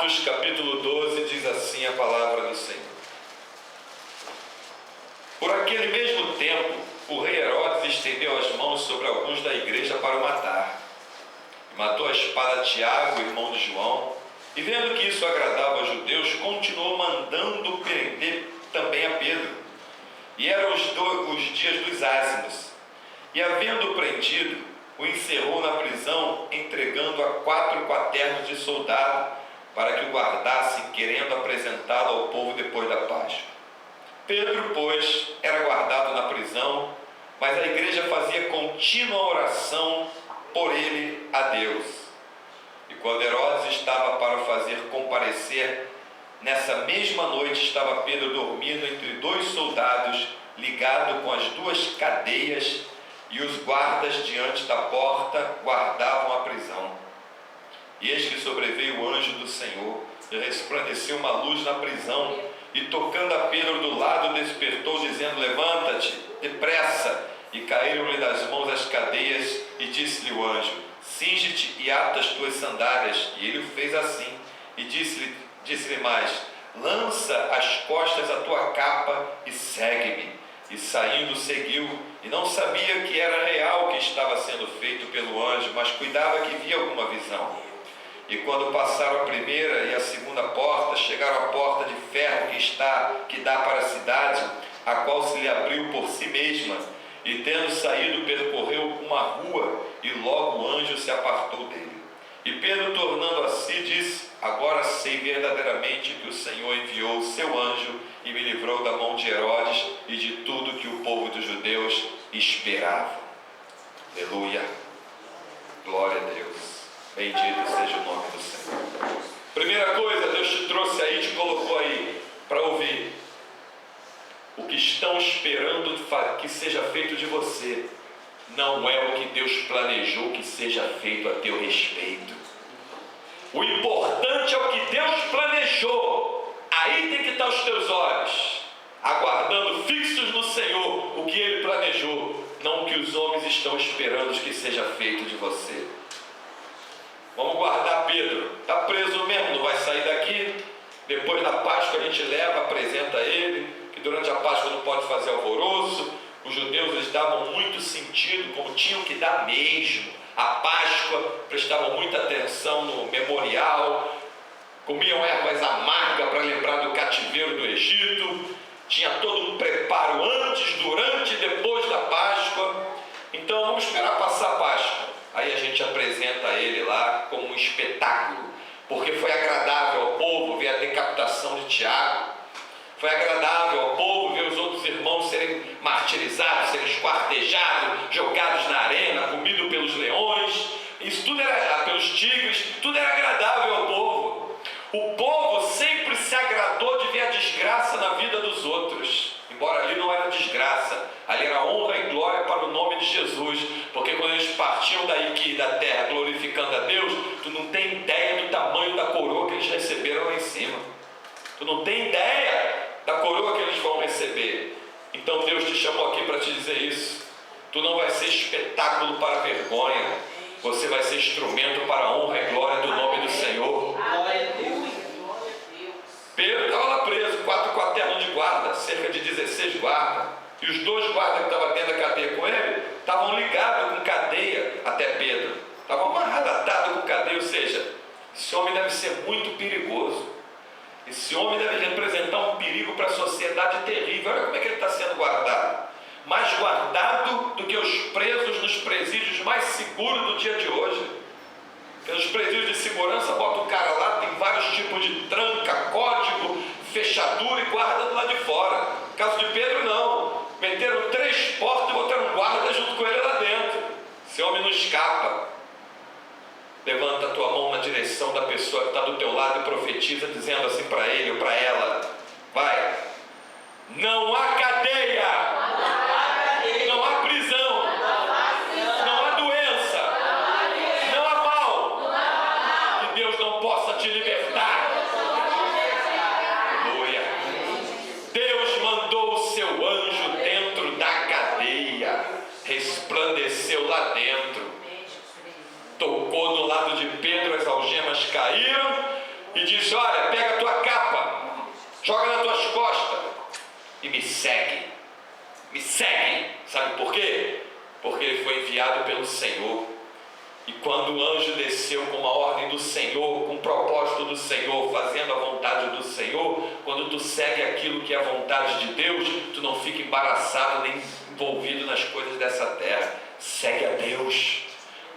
Atos capítulo 12 diz assim a palavra do Senhor. Por aquele mesmo tempo, o rei Herodes estendeu as mãos sobre alguns da igreja para o matar. E matou a espada Tiago, irmão de João, e vendo que isso agradava aos judeus, continuou mandando prender também a Pedro. E eram os dias dos ázimos. E havendo-o prendido, o encerrou na prisão, entregando a 4 quaternos de soldado, para que o guardassem, querendo apresentá-lo ao povo depois da Páscoa. Pedro, pois, era guardado na prisão, mas a igreja fazia contínua oração por ele a Deus. E quando Herodes estava para o fazer comparecer, nessa mesma noite estava Pedro dormindo entre 2 soldados, ligado com as 2 cadeias, e os guardas diante da porta guardavam a prisão. E eis que sobreveio o anjo do Senhor, e resplandeceu uma luz na prisão, e tocando a Pedro do lado, despertou, dizendo: levanta-te, depressa. E caíram-lhe das mãos as cadeias, e disse-lhe o anjo: cinge-te e ata as tuas sandálias. E ele o fez assim. E disse-lhe mais: lança às costas a tua capa e segue-me. E saindo seguiu, e não sabia que era real o que estava sendo feito pelo anjo, mas cuidava que via alguma visão. E quando passaram a primeira e a segunda porta, chegaram à porta de ferro que dá para a cidade, a qual se lhe abriu por si mesma. E tendo saído, percorreu uma rua, e logo o anjo se apartou dele. E Pedro, tornando a si, disse: agora sei verdadeiramente que o Senhor enviou o seu anjo e me livrou da mão de Herodes e de tudo que o povo dos judeus esperava. Aleluia. Glória a Deus. Bendito seja o nome do Senhor. Primeira coisa, Deus te trouxe aí, te colocou aí para ouvir. O que estão esperando que seja feito de você não é o que Deus planejou que seja feito a teu respeito. O importante é o que Deus planejou. Aí tem que estar os teus olhos, aguardando fixos no Senhor o que Ele planejou, não o que os homens estão esperando que seja feito de você. Vamos guardar Pedro. Está preso mesmo, não vai sair daqui. Depois da Páscoa a gente leva, apresenta ele, que durante a Páscoa não pode fazer alvoroço. Os judeus, eles davam muito sentido, como tinham que dar mesmo. A Páscoa, prestavam muita atenção no memorial, comiam ervas amargas para lembrar do cativeiro do Egito. Tinha todo um preparo antes, durante e depois da Páscoa. Então vamos esperar passar a Páscoa. Aí a gente apresenta ele lá como um espetáculo, porque foi agradável ao povo ver a decapitação de Tiago. Foi agradável ao povo ver os outros irmãos serem martirizados, serem esquartejados, jogados na arena, comidos pelos leões. Isso tudo era pelos tigres, tudo era agradável ao povo. O povo sempre se agradou de ver a desgraça na vida dos outros. Embora ali não era desgraça, ali era honra e glória para o nome de Jesus. Porque quando eles partiam daqui da terra glorificando a Deus, tu não tem ideia do tamanho da coroa que eles receberam lá em cima. Tu não tem ideia da coroa que eles vão receber. Então Deus te chamou aqui para te dizer isso. Tu não vai ser espetáculo para a vergonha. Você vai ser instrumento para a honra e glória do nome do Senhor. Pedro estava lá preso, 4 quaternos de guarda, cerca de 16 guardas. E os 2 guardas que estavam dentro da cadeia com ele, estavam ligados com cadeia até Pedro. Estavam amarrados, atados com cadeia, ou seja, esse homem deve ser muito perigoso. Esse homem deve representar um perigo para a sociedade terrível. Olha como é que ele está sendo guardado. Mais guardado do que os presos nos presídios mais seguros do dia de hoje. Porque nos presídios de segurança, bota o cara lá, tem vários tipos de tranca, código, fechadura e guarda do lado de fora. No caso de Pedro, não. Meteram 3 portas e botaram um guarda junto com ele lá dentro. Esse homem não escapa. Levanta a tua mão na direção da pessoa que está do teu lado e profetiza, dizendo assim para ele ou para ela: vai, não há cadeia, não há prisão, não há doença, não há mal, que Deus não possa te libertar. Aleluia. Deus mandou o seu anjo dentro da cadeia, resplandeceu lá dentro, tocou no lado de Pedro, as algemas caíram e disse: disse: olha, pega a tua capa, joga nas tuas costas e me segue. Me segue. Sabe por quê? Porque ele foi enviado pelo Senhor. E quando o anjo desceu com uma ordem do Senhor, com um propósito do Senhor, fazendo a vontade do Senhor, quando tu segue aquilo que é a vontade de Deus, tu não fica embaraçado nem envolvido nas coisas dessa terra. Segue a Deus.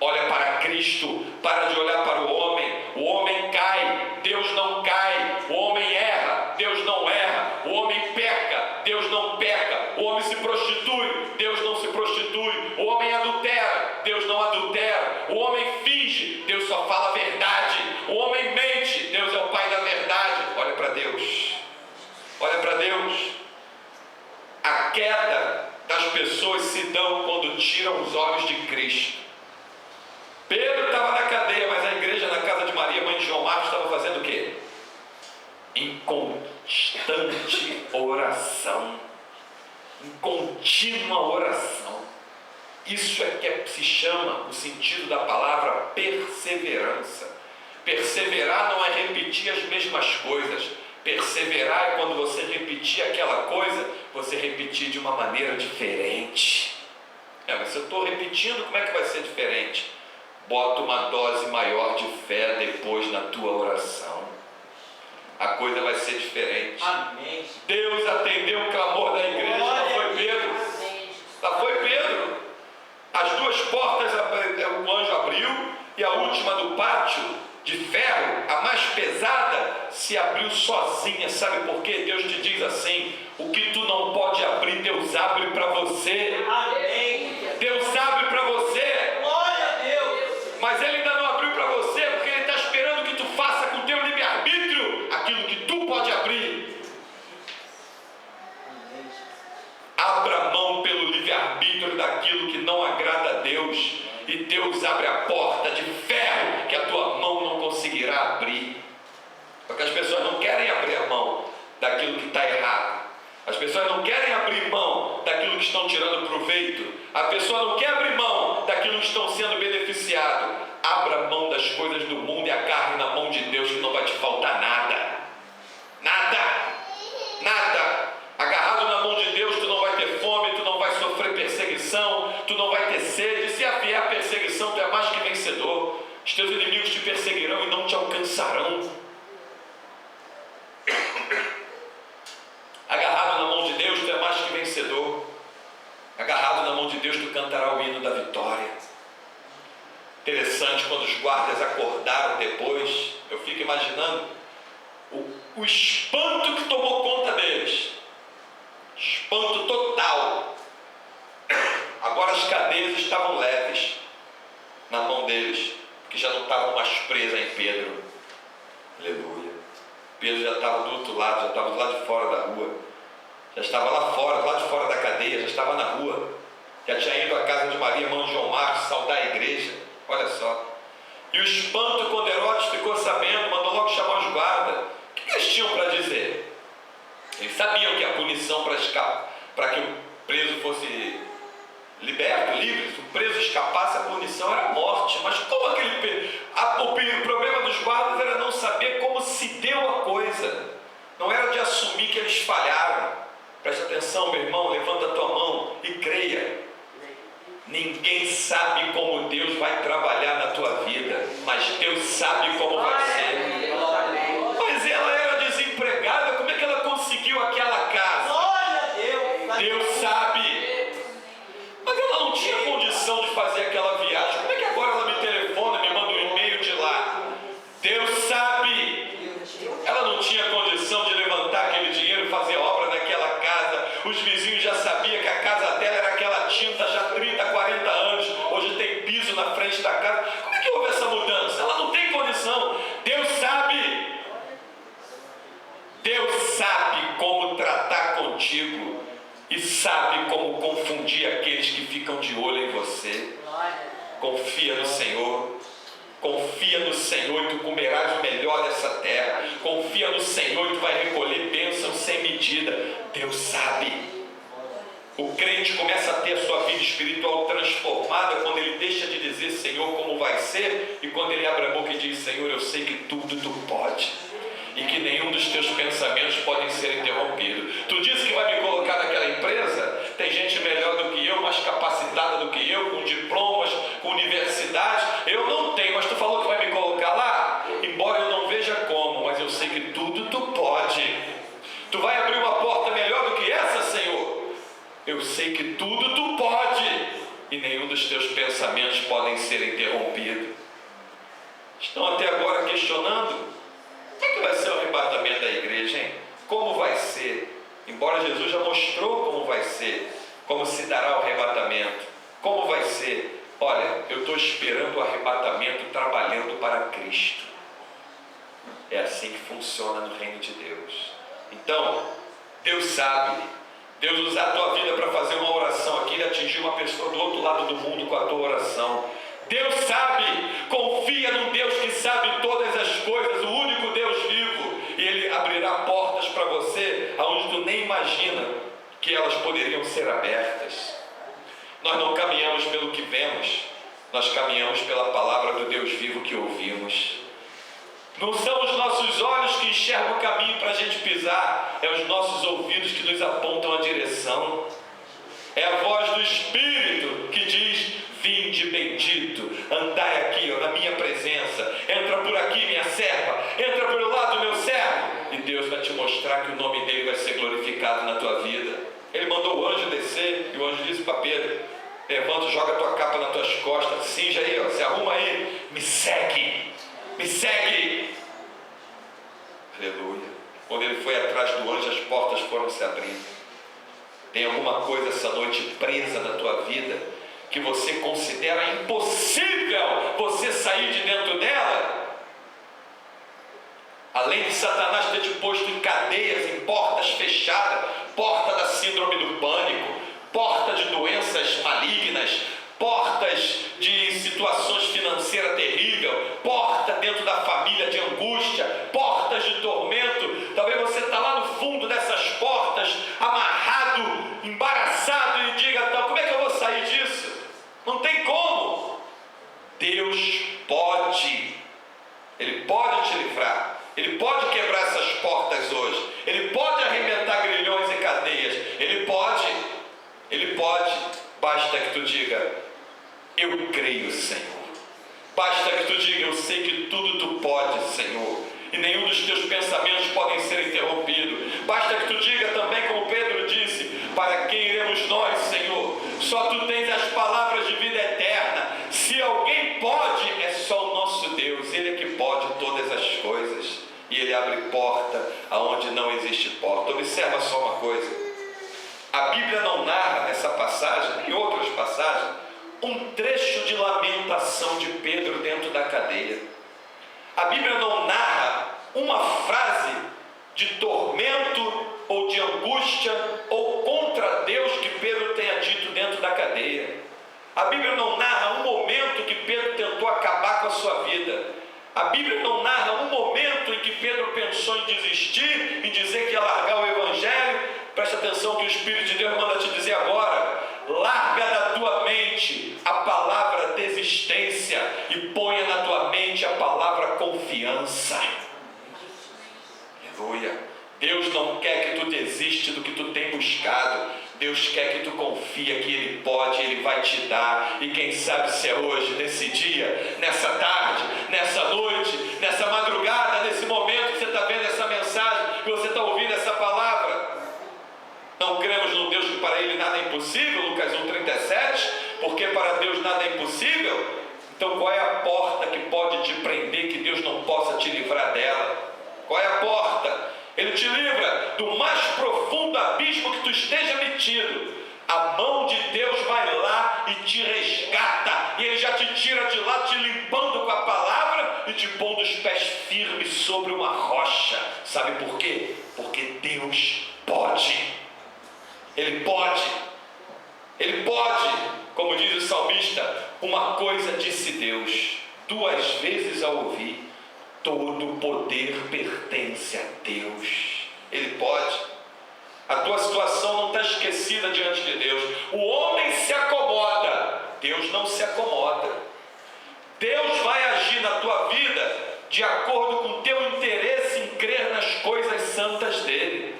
Olha para Cristo, para de olhar para o homem cai, Deus não cai, o homem erra, Deus não erra, o homem peca, Deus não peca, o homem se prostitui, Deus não se prostitui, o homem adultera, Deus não adultera, o homem finge, Deus só fala a verdade, o homem mente, Deus é o Pai da verdade. Olha para Deus, olha para Deus. A queda das pessoas se dão quando tiram os olhos de Cristo. Pedro estava na cadeia, mas a igreja na casa de Maria, mãe de João Marcos, estava fazendo o quê? Em constante oração, em contínua oração. Isso é que se chama, o sentido da palavra, perseverança. Perseverar não é repetir as mesmas coisas. Perseverar é quando você repetir aquela coisa, você repetir de uma maneira diferente. Mas se eu estou repetindo, como é que vai ser diferente? Bota uma dose maior de fé depois na tua oração. A coisa vai ser diferente. Amém. Deus atendeu o clamor da igreja. Lá foi Pedro. Lá foi Pedro. As duas portas o anjo abriu, e a última do pátio de ferro, a mais pesada, se abriu sozinha. Sabe por quê? Deus te diz assim: o que tu não pode abrir, Deus abre para você. Amém. Deus abre para você. Glória a Deus. Mas Ele ainda não abriu para você, porque Ele está esperando que tu faça com o teu livre-arbítrio aquilo que tu pode abrir. Abra mão pelo livre-arbítrio daquilo que não agrada a Deus, e Deus abre a porta de ferro que a tua mão não conseguirá abrir. Porque as pessoas não querem abrir a mão daquilo que está errado. As pessoas não querem abrir mão daquilo que estão tirando proveito. A pessoa não quer abrir mão daquilo que estão sendo beneficiados. Abra mão das coisas do mundo e agarre na mão de Deus, que não vai te faltar nada. Nada. Nada. Agarrado na mão de Deus, tu não vai ter fome, tu não vai sofrer perseguição, tu não vai ter sede. Se vier a perseguição, tu é mais que vencedor. Os teus inimigos te perseguirão e não te alcançarão. Agarrado na mão de Deus, tu é mais que vencedor. Agarrado na mão de Deus, tu cantará o hino da vitória. Interessante, quando os guardas acordaram depois, eu fico imaginando o espanto que tomou conta deles. Espanto total. Agora as cadeias estavam leves na mão deles, porque já não estavam mais presas em Pedro. Aleluia. Pedro já estava do outro lado, já estava do lado de fora da rua, já estava lá fora, do lado de fora da cadeia, já estava na rua, já tinha ido à casa de Maria, mãe de João Marcos, saudar a igreja. Olha só. E o espanto, quando Herodes ficou sabendo, mandou logo chamar os guardas. O que eles tinham para dizer? Eles sabiam que a punição para que o preso fosse liberto, livre, se o preso escapasse, a punição era a morte. Mas como o problema dos guardas era não saber como se deu a coisa. Não era de assumir que eles falharam. Preste atenção, meu irmão, levanta a tua mão e creia. Ninguém sabe como Deus vai trabalhar na tua vida, mas Deus sabe como vai ser. Mas ela era desempregada, como é que ela conseguiu aquela casa? Deus sabe. Mas ela não tinha condição de fazer aquela viagem. Como é que agora ela me telefona, me manda um e-mail de lá? Deus sabe. Ela não tinha condição de levantar aquele dinheiro, fazer obra naquela casa. Os vizinhos já sabiam que a casa dela era aquela tinta já 30, 40 anos. Hoje tem piso na frente da casa. Como é que houve essa mudança? Ela não tem condição. Deus sabe. Deus sabe como tratar contigo e sabe como confundir aqueles que ficam de olho em você. Confia no Senhor. Confia no Senhor e tu comerás o melhor dessa terra. Confia no Senhor e tu vai recolher bênçãos sem medida. Deus sabe. O crente começa a ter a sua vida espiritual transformada quando ele deixa de dizer Senhor como vai ser, e quando ele abre a boca e diz Senhor, eu sei que tudo tu pode. teus pensamentos podem ser interrompidos. Tu disse que vai me colocar naquela empresa, tem gente melhor do que eu, mais capacitada do que eu, com diplomas, com universidades. Eu não tenho, mas tu falou que vai me colocar lá, embora eu não veja como, mas eu sei que tudo tu pode. Tu vai abrir uma porta melhor do que essa, Senhor. Eu sei que tudo tu pode, e nenhum dos teus pensamentos podem ser interrompidos. Estão até agora questionando: o que vai ser o arrebatamento da igreja, hein? Como vai ser? Embora Jesus já mostrou como vai ser, como se dará o arrebatamento, como vai ser. Olha, eu estou esperando o arrebatamento trabalhando para Cristo. É assim que funciona no reino de Deus. Então, Deus sabe. Deus usar a tua vida para fazer uma oração aqui e atingir uma pessoa do outro lado do mundo com a tua oração. Deus sabe. Confia num Deus que sabe todas as coisas, o único Deus vivo, e Ele abrirá portas para você aonde tu nem imagina que elas poderiam ser abertas. Nós não caminhamos pelo que vemos, nós caminhamos pela palavra do Deus vivo que ouvimos. Não são os nossos olhos que enxergam o caminho para a gente pisar, é os nossos ouvidos que nos apontam a direção. É a voz do Espírito que diz: vinde bendito, andai aqui na minha presença, entra por aqui minha serva, entra pelo lado meu servo, e Deus vai te mostrar que o nome dele vai ser glorificado na tua vida. Ele mandou o anjo descer, e o anjo disse para Pedro: levanta, joga a tua capa nas tuas costas, cinja aí, ó, se arruma aí, me segue, me segue. Aleluia. Quando ele foi atrás do anjo, as portas foram se abrindo. Tem alguma coisa essa noite presa na tua vida que você considera impossível você sair de dentro dela? Além de Satanás ter te posto em cadeias, em portas fechadas, porta da síndrome do pânico, porta de doenças malignas, portas de situações financeiras terríveis, porta dentro da família de angústia, portas de tormento. Talvez você está lá no fundo dessas portas, amarrado, embaraçado, e diga: então, como é que eu vou sair disso? Não tem como. Deus pode. Ele pode te livrar. Ele pode quebrar essas portas hoje. Ele pode arrebentar grilhões e cadeias. Ele pode. Ele pode. Basta que tu diga: eu creio, Senhor. Basta que tu diga: eu sei que tudo tu pode, Senhor, e nenhum dos teus pensamentos podem ser interrompidos. Basta que tu diga também, como Pedro disse: para quem iremos nós, Senhor? Só tu tens as palavras de vida eterna. Se alguém pode, é só o nosso Deus. Ele é que pode todas as coisas, e Ele abre porta aonde não existe porta. Observa só uma coisa: a Bíblia não narra nessa passagem, nem outras passagens, um trecho de lamentação de Pedro dentro da cadeia. A Bíblia não narra uma frase de tormento ou de angústia ou contra Deus que Pedro tenha dito dentro da cadeia. A Bíblia não narra um momento que Pedro tentou acabar com a sua vida. A Bíblia não narra um momento em que Pedro pensou em desistir, em dizer que ia largar o Evangelho. Presta atenção que o Espírito de Deus manda te dizer agora: larga da tua mente a palavra desistência e ponha na tua mente a palavra confiança. Aleluia. Deus não quer que tu desiste do que tu tem buscado. Deus quer que tu confia que Ele pode, Ele vai te dar. E quem sabe se é hoje, nesse dia, nessa tarde, nessa noite, nessa madrugada, nesse momento que você está vendo essa mensagem, que você está ouvindo essa palavra. Não cremos num Deus que para Ele nada é impossível, Lucas 1,37, porque para Deus nada é impossível. Então qual é a porta que pode te prender, que Deus não possa te livrar dela? Qual é a porta? Ele te livra do mais profundo abismo que tu esteja metido. A mão de Deus vai lá e te resgata, e Ele já te tira de lá, te limpando com a palavra e te pondo os pés firmes sobre uma rocha. Sabe por quê? Porque Deus pode. Ele pode. Ele pode. Como diz o salmista: uma coisa disse Deus, 2 vezes a ouvir: todo o poder pertence a Deus. Ele pode. A tua situação não está esquecida diante de Deus. O homem se acomoda, Deus não se acomoda. Deus vai agir na tua vida de acordo com o teu interesse em crer nas coisas santas dele.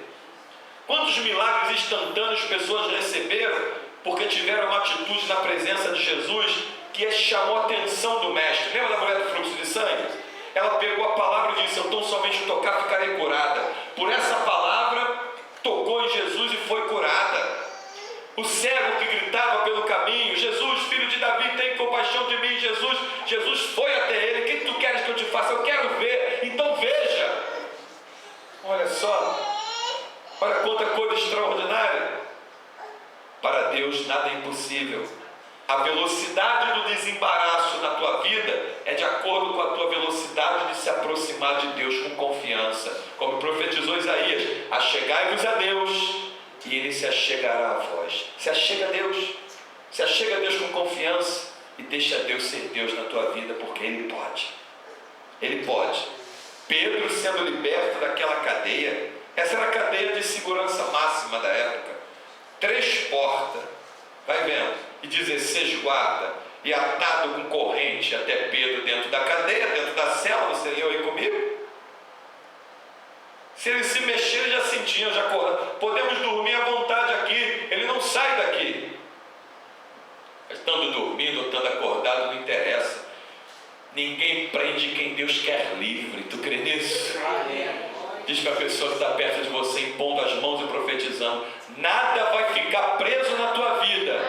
Quantos milagres instantâneos pessoas receberam porque tiveram uma atitude na presença de Jesus que chamou a atenção do mestre. Lembra da mulher do fluxo de sangue? Ela pegou a palavra e disse: eu tão somente tocar ficarei curada. Por essa palavra tocou em Jesus e foi curada. O cego que gritava pelo caminho: Jesus, filho de Davi, tem compaixão de mim. Jesus foi até ele: o que tu queres que eu te faça? Eu quero ver. Então veja. Olha só, olha quanta coisa extraordinária. Para Deus nada é impossível. A velocidade do desembaraço na tua vida é de acordo com a tua velocidade de se aproximar de Deus com confiança. Como profetizou Isaías: achegai-vos a Deus e Ele se achegará a vós. Se achega a Deus. Se achega a Deus com confiança e deixa Deus ser Deus na tua vida, porque Ele pode. Ele pode. Pedro sendo liberto daquela cadeia, essa era a cadeia de segurança máxima da época. 3 portas, vai vendo, e 16 guardas, e atado com corrente até Pedro dentro da cadeia, dentro da cela. Você leu aí comigo? Se ele se mexer, ele já sentia, já acordava. Podemos dormir à vontade aqui, ele não sai daqui. Estando dormindo ou estando acordado, não interessa. Ninguém prende quem Deus quer livre. Tu crê nisso? Diz para a pessoa que está perto de você, impondo as mãos e profetizando: nada vai ficar preso na tua vida.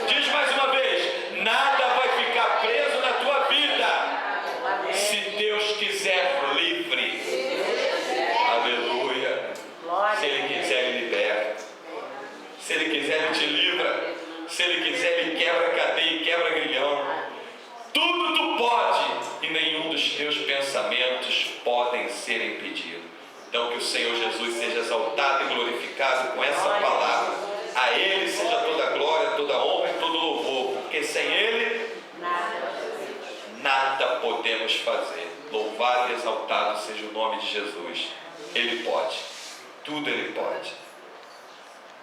Diz mais uma vez: nada vai ficar preso na tua vida. Se Deus quiser livre. Aleluia. Se Ele quiser, Ele liberta. Se Ele quiser, Ele te livra. Se Ele quiser, Ele quebra a cadeia e quebra grilhão. Tudo tu pode, e nenhum dos teus pensamentos podem ser impedidos. Então que o Senhor Jesus seja exaltado e glorificado com essa palavra. A Ele seja toda a glória, toda a honra e todo o louvor, porque sem Ele nada podemos fazer. Louvado e exaltado seja o nome de Jesus. Ele pode, tudo Ele pode.